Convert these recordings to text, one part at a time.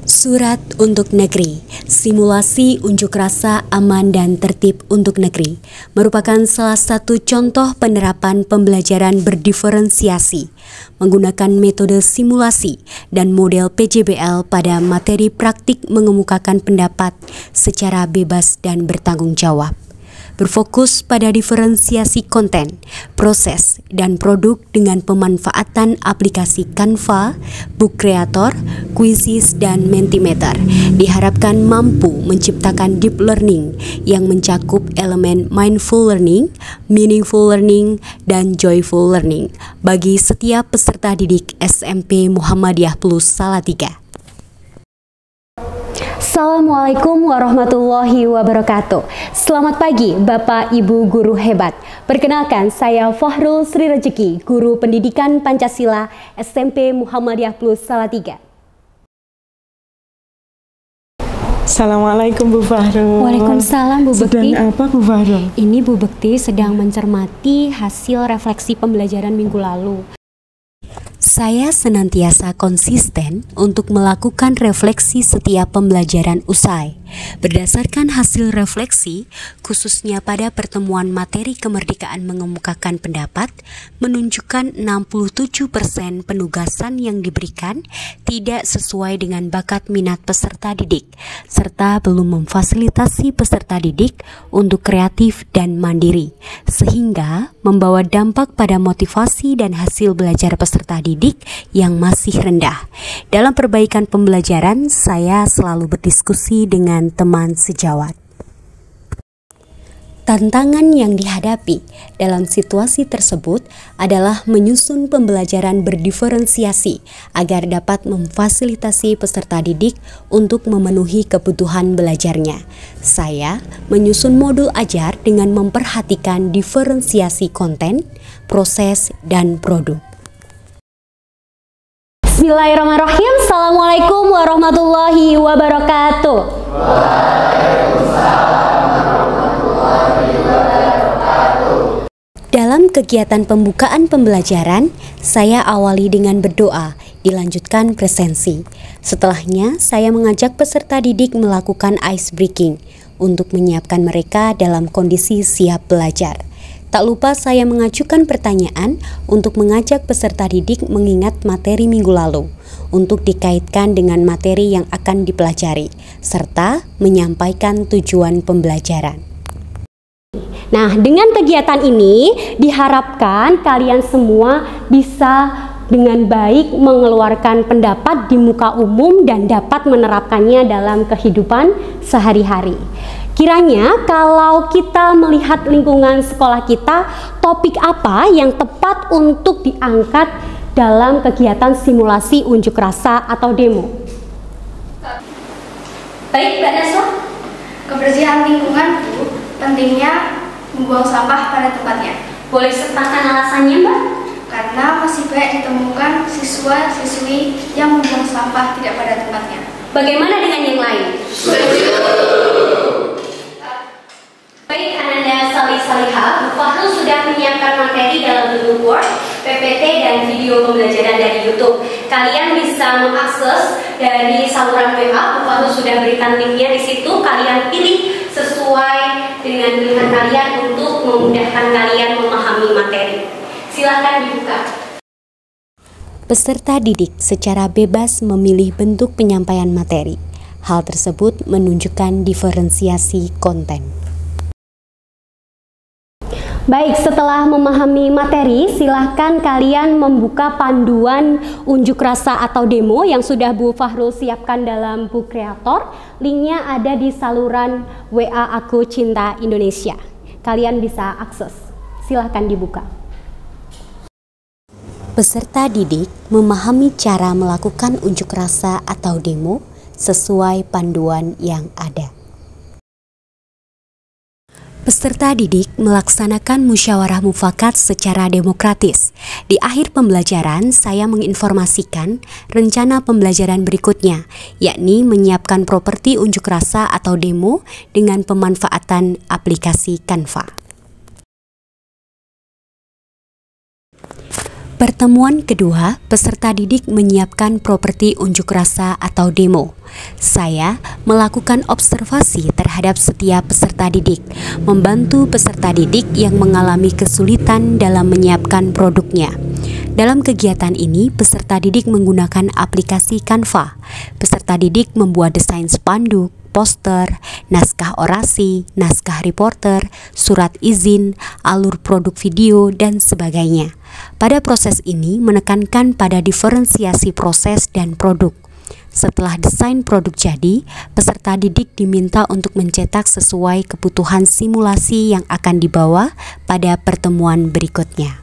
Surat untuk negeri, simulasi unjuk rasa aman dan tertib untuk negeri merupakan salah satu contoh penerapan pembelajaran berdiferensiasi menggunakan metode simulasi dan model PJBL pada materi praktik mengemukakan pendapat secara bebas dan bertanggung jawab. Berfokus pada diferensiasi konten, proses, dan produk dengan pemanfaatan aplikasi Canva, Book Creator, Quizzes, dan Mentimeter. Diharapkan mampu menciptakan deep learning yang mencakup elemen mindful learning, meaningful learning, dan joyful learning bagi setiap peserta didik SMP Muhammadiyah Plus Salatiga. Assalamualaikum warahmatullahi wabarakatuh. Selamat pagi Bapak Ibu guru hebat. Perkenalkan, saya Fahrul Sri Rejeki, guru pendidikan Pancasila SMP Muhammadiyah Plus Salatiga. Assalamualaikum Bu Fahrul. Waalaikumsalam Bu Bekti. Sedang apa Bu Fahrul? Ini Bu Bekti sedang mencermati hasil refleksi pembelajaran minggu lalu. Saya senantiasa konsisten untuk melakukan refleksi setiap pembelajaran usai. Berdasarkan hasil refleksi, khususnya pada pertemuan materi kemerdekaan mengemukakan pendapat, menunjukkan 67% penugasan yang diberikan tidak sesuai dengan bakat minat peserta didik, serta belum memfasilitasi peserta didik untuk kreatif dan mandiri, sehingga membawa dampak pada motivasi dan hasil belajar peserta didik yang masih rendah. Dalam perbaikan pembelajaran, saya selalu berdiskusi dengan teman sejawat. Tantangan yang dihadapi dalam situasi tersebut adalah menyusun pembelajaran berdiferensiasi agar dapat memfasilitasi peserta didik untuk memenuhi kebutuhan belajarnya. Saya menyusun modul ajar dengan memperhatikan diferensiasi konten, proses, dan produk. Bismillahirrahmanirrahim. Assalamualaikum warahmatullahi wabarakatuh. Dalam kegiatan pembukaan pembelajaran, saya awali dengan berdoa, dilanjutkan presensi. Setelahnya, saya mengajak peserta didik melakukan ice breaking untuk menyiapkan mereka dalam kondisi siap belajar. Tak lupa saya mengajukan pertanyaan untuk mengajak peserta didik mengingat materi minggu lalu untuk dikaitkan dengan materi yang akan dipelajari, serta menyampaikan tujuan pembelajaran. Nah, dengan kegiatan ini diharapkan kalian semua bisa dengan baik mengeluarkan pendapat di muka umum dan dapat menerapkannya dalam kehidupan sehari-hari. Kiranya kalau kita melihat lingkungan sekolah kita, topik apa yang tepat untuk diangkat dalam kegiatan simulasi unjuk rasa atau demo? Baik, Mbak Naswa. Kebersihan lingkungan, Bu, pentingnya membuang sampah pada tempatnya. Boleh sertakan alasannya, Mbak? Karena masih banyak ditemukan siswa-siswi yang membuang sampah tidak pada tempatnya. Bagaimana dengan yang lain? Baik, Ananda Salih-Salihah, Bu Fahrul sudah menyiapkan materi dalam bentuk Word, PPT, dan video pembelajaran dari YouTube. Kalian bisa mengakses dari saluran WA, Bu Fahrul sudah berikan linknya di situ. Kalian pilih sesuai dengan pilihan kalian untuk memudahkan kalian memahami materi. Silakan dibuka. Peserta didik secara bebas memilih bentuk penyampaian materi. Hal tersebut menunjukkan diferensiasi konten. Baik, setelah memahami materi, silahkan kalian membuka panduan unjuk rasa atau demo yang sudah Bu Fahrul siapkan dalam Book Creator. Linknya ada di saluran WA Aku Cinta Indonesia. Kalian bisa akses. Silahkan dibuka. Peserta didik memahami cara melakukan unjuk rasa atau demo sesuai panduan yang ada. Peserta didik melaksanakan musyawarah mufakat secara demokratis. Di akhir pembelajaran, saya menginformasikan rencana pembelajaran berikutnya, yakni menyiapkan properti unjuk rasa atau demo dengan pemanfaatan aplikasi Canva. Pertemuan kedua, peserta didik menyiapkan properti unjuk rasa atau demo. Saya melakukan observasi terhadap setiap peserta didik, membantu peserta didik yang mengalami kesulitan dalam menyiapkan produknya. Dalam kegiatan ini, peserta didik menggunakan aplikasi Canva. Peserta didik membuat desain spanduk, poster, naskah orasi, naskah reporter, surat izin, alur produk video, dan sebagainya. Pada proses ini menekankan pada diferensiasi proses dan produk. Setelah desain produk jadi, peserta didik diminta untuk mencetak sesuai kebutuhan simulasi yang akan dibawa pada pertemuan berikutnya.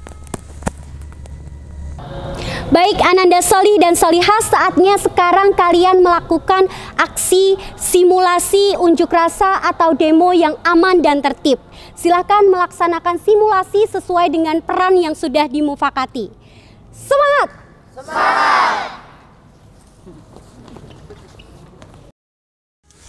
Baik Ananda Solih dan Solihah, saatnya sekarang kalian melakukan aksi simulasi unjuk rasa atau demo yang aman dan tertib. Silahkan melaksanakan simulasi sesuai dengan peran yang sudah dimufakati. Semangat! Semangat!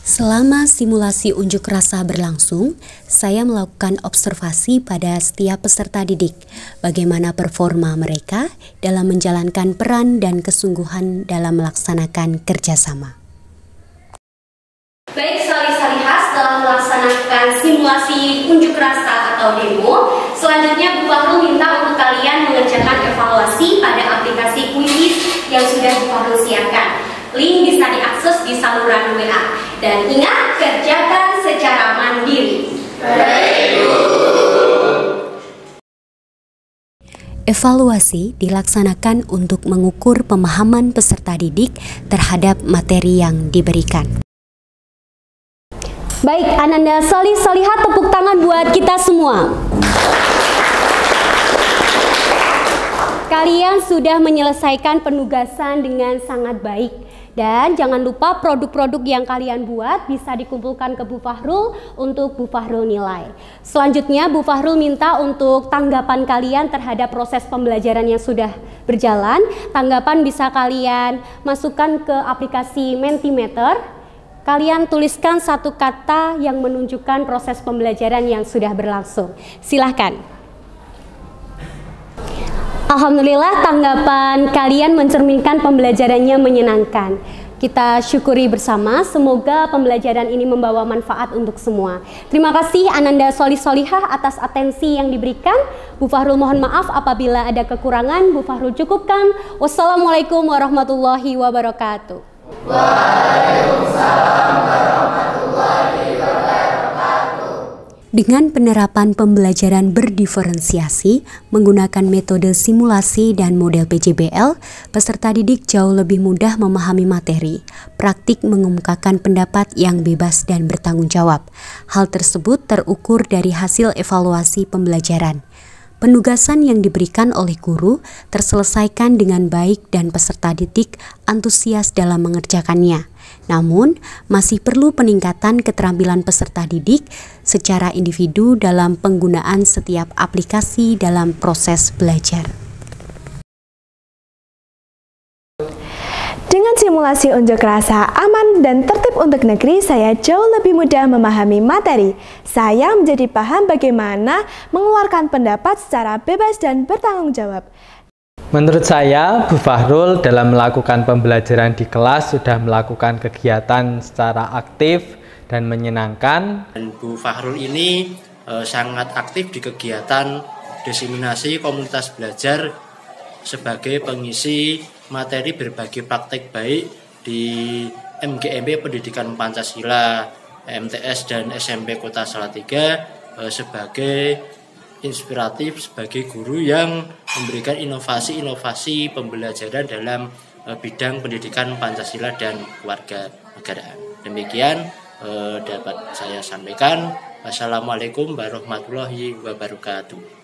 Selama simulasi unjuk rasa berlangsung, saya melakukan observasi pada setiap peserta didik, bagaimana performa mereka dalam menjalankan peran dan kesungguhan dalam melaksanakan kerjasama. Baik Solih-Solihah, setelah melaksanakan simulasi unjuk rasa atau demo, selanjutnya Bu Fahrul minta untuk kalian mengerjakan evaluasi pada aplikasi kuis yang sudah Bu Fahrul siapkan. Link bisa diakses di saluran WA. Dan ingat, kerjakan secara mandiri. Evaluasi dilaksanakan untuk mengukur pemahaman peserta didik terhadap materi yang diberikan. Baik, Ananda Solih, Solihah, tepuk tangan buat kita semua. Kalian sudah menyelesaikan penugasan dengan sangat baik. Dan jangan lupa produk-produk yang kalian buat bisa dikumpulkan ke Bu Fahrul untuk Bu Fahrul nilai. Selanjutnya Bu Fahrul minta untuk tanggapan kalian terhadap proses pembelajaran yang sudah berjalan. Tanggapan bisa kalian masukkan ke aplikasi Mentimeter. Kalian tuliskan satu kata yang menunjukkan proses pembelajaran yang sudah berlangsung. Silahkan. Alhamdulillah, tanggapan kalian mencerminkan pembelajarannya menyenangkan. Kita syukuri bersama, semoga pembelajaran ini membawa manfaat untuk semua. Terima kasih Ananda Solih Solihah atas atensi yang diberikan. Bu Fahrul mohon maaf apabila ada kekurangan. Bu Fahrul cukupkan. Wassalamualaikum warahmatullahi wabarakatuh. Waalaikumsalam warahmatullahi wabarakatuh. Dengan penerapan pembelajaran berdiferensiasi menggunakan metode simulasi dan model PJBL, peserta didik jauh lebih mudah memahami materi, praktik mengemukakan pendapat yang bebas dan bertanggung jawab. Hal tersebut terukur dari hasil evaluasi pembelajaran. Penugasan yang diberikan oleh guru terselesaikan dengan baik dan peserta didik antusias dalam mengerjakannya. Namun, masih perlu peningkatan keterampilan peserta didik secara individu dalam penggunaan setiap aplikasi dalam proses belajar. Dengan simulasi unjuk rasa aman dan tertib untuk negeri, saya jauh lebih mudah memahami materi. Saya menjadi paham bagaimana mengeluarkan pendapat secara bebas dan bertanggung jawab. Menurut saya, Bu Fahrul dalam melakukan pembelajaran di kelas sudah melakukan kegiatan secara aktif dan menyenangkan. Dan Bu Fahrul ini sangat aktif di kegiatan diseminasi komunitas belajar sebagai pengisi materi berbagai praktek baik di MGMP Pendidikan Pancasila, MTS dan SMP Kota Salatiga sebagai inspiratif, sebagai guru yang memberikan inovasi-inovasi pembelajaran dalam bidang pendidikan Pancasila dan keluarga negaraan. Demikian dapat saya sampaikan. Wassalamualaikum warahmatullahi wabarakatuh.